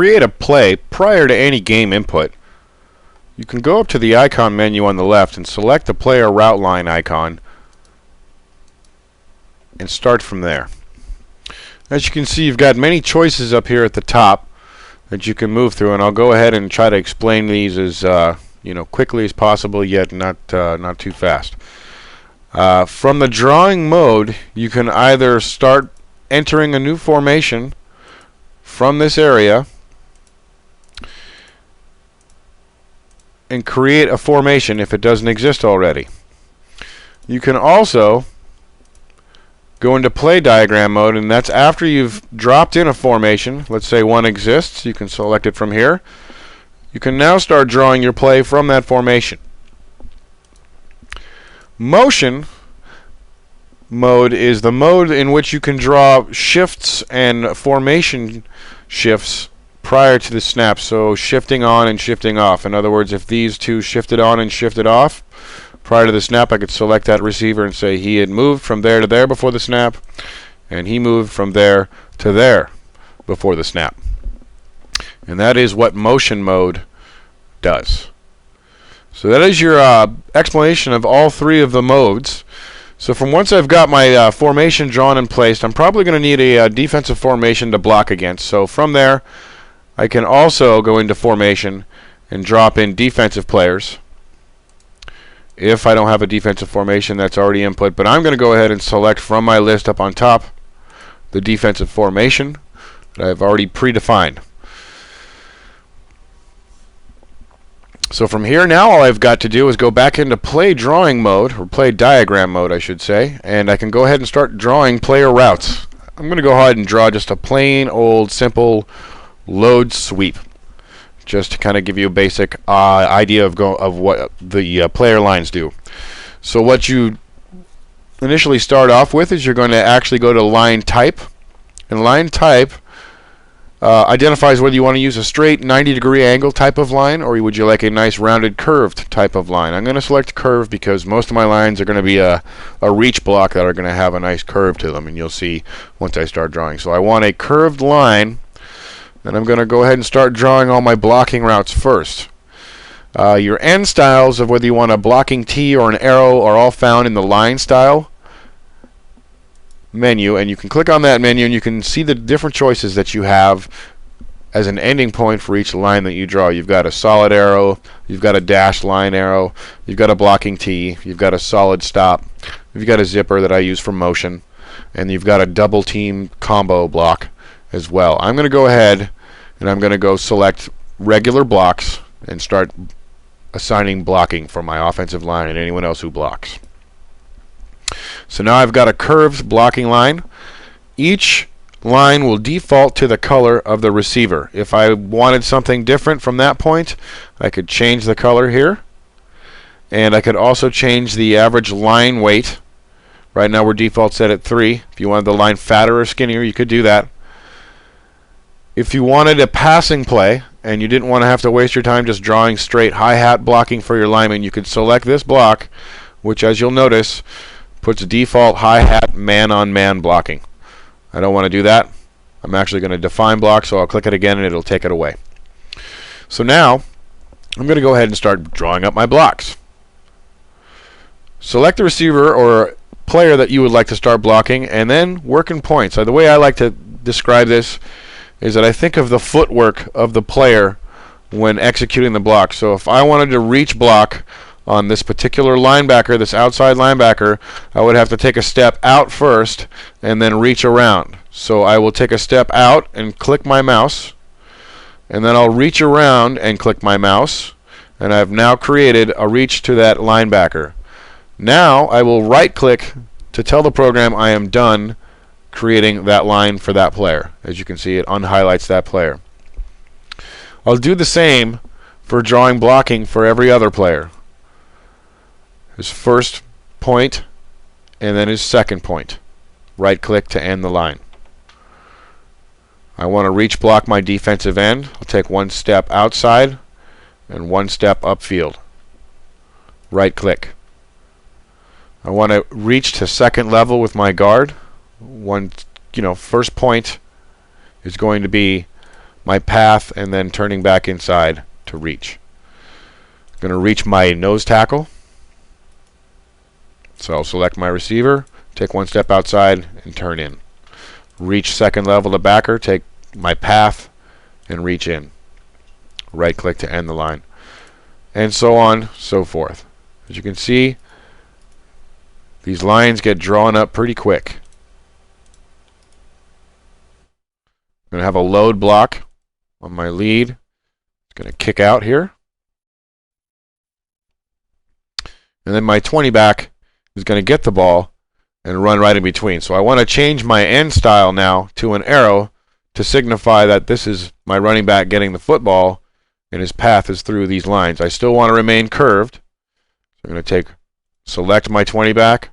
create a play prior to any game input, you can go up to the icon menu on the left and select the player route line icon and start from there. As you can see, you've got many choices up here at the top that you can move through, and I'll go ahead and try to explain these as quickly as possible, yet not too fast. From the drawing mode, you can either start entering a new formation from this area and create a formation if it doesn't exist already. You can also go into play diagram mode, and that's after you've dropped in a formation. Let's say one exists. You can select it from here. You can now start drawing your play from that formation. Motion mode is the mode in which you can draw shifts and formation shifts prior to the snap, so shifting on and shifting off. In other words, if these two shifted on and shifted off prior to the snap, I could select that receiver and say he had moved from there to there before the snap, and he moved from there to there before the snap. And that is what motion mode does. So that is your explanation of all three of the modes. So from once I've got my formation drawn and placed, I'm probably going to need a defensive formation to block against. So from there, I can also go into formation and drop in defensive players if I don't have a defensive formation that's already input. But I'm going to go ahead and select from my list up on top the defensive formation that I've already predefined. So from here now, all I've got to do is go back into play drawing mode, or play diagram mode I should say, and I can go ahead and start drawing player routes. I'm going to go ahead and draw just a plain old simple load sweep, just to kind of give you a basic idea of what the player lines do. So what you initially start off with is you're going to actually go to line type, and line type identifies whether you want to use a straight 90-degree angle type of line, or would you like a nice rounded curved type of line. I'm going to select curve because most of my lines are going to be a reach block that are going to have a nice curve to them, and you'll see once I start drawing. So I want a curved line, and I'm going to go ahead and start drawing all my blocking routes first. Your end styles of whether you want a blocking T or an arrow are all found in the line style menu, and you can click on that menu and you can see the different choices that you have as an ending point for each line that you draw. You've got a solid arrow, you've got a dashed line arrow, you've got a blocking T, you've got a solid stop, you've got a zipper that I use for motion, and you've got a double team combo block as well. I'm going to go ahead and I'm going to go select regular blocks and start assigning blocking for my offensive line and anyone else who blocks. So now I've got a curved blocking line. Each line will default to the color of the receiver. If I wanted something different from that point, I could change the color here, and I could also change the average line weight. Right now we're default set at 3. If you wanted the line fatter or skinnier, you could do that. If you wanted a passing play and you didn't want to have to waste your time just drawing straight hi-hat blocking for your lineman, you could select this block, which, as you'll notice, puts default hi-hat man-on-man blocking. I don't want to do that. I'm actually going to define block, so I'll click it again and it'll take it away. So now I'm going to go ahead and start drawing up my blocks. Select the receiver or player that you would like to start blocking, and then work in points. So the way I like to describe this is that I think of the footwork of the player when executing the block. So if I wanted to reach block on this particular linebacker, this outside linebacker, I would have to take a step out first and then reach around. So I will take a step out and click my mouse, and then I'll reach around and click my mouse, and I've now created a reach to that linebacker. Now I will right click to tell the program I am done creating that line for that player. As you can see, it unhighlights that player. I'll do the same for drawing blocking for every other player. His first point and then his second point. Right click to end the line. I want to reach block my defensive end. I'll take one step outside and one step upfield. Right click. I want to reach to second level with my guard. First point is going to be my path, and then turning back inside to reach. I'm going to reach my nose tackle. So I'll select my receiver, take one step outside, and turn in. Reach second level to backer, take my path, and reach in. Right click to end the line. And so on, so forth. As you can see, these lines get drawn up pretty quick. I'm going to have a load block on my lead. It's going to kick out here. And then my 20 back is going to get the ball and run right in between. So I want to change my end style now to an arrow to signify that this is my running back getting the football and his path is through these lines. I still want to remain curved. So I'm going to select my 20 back,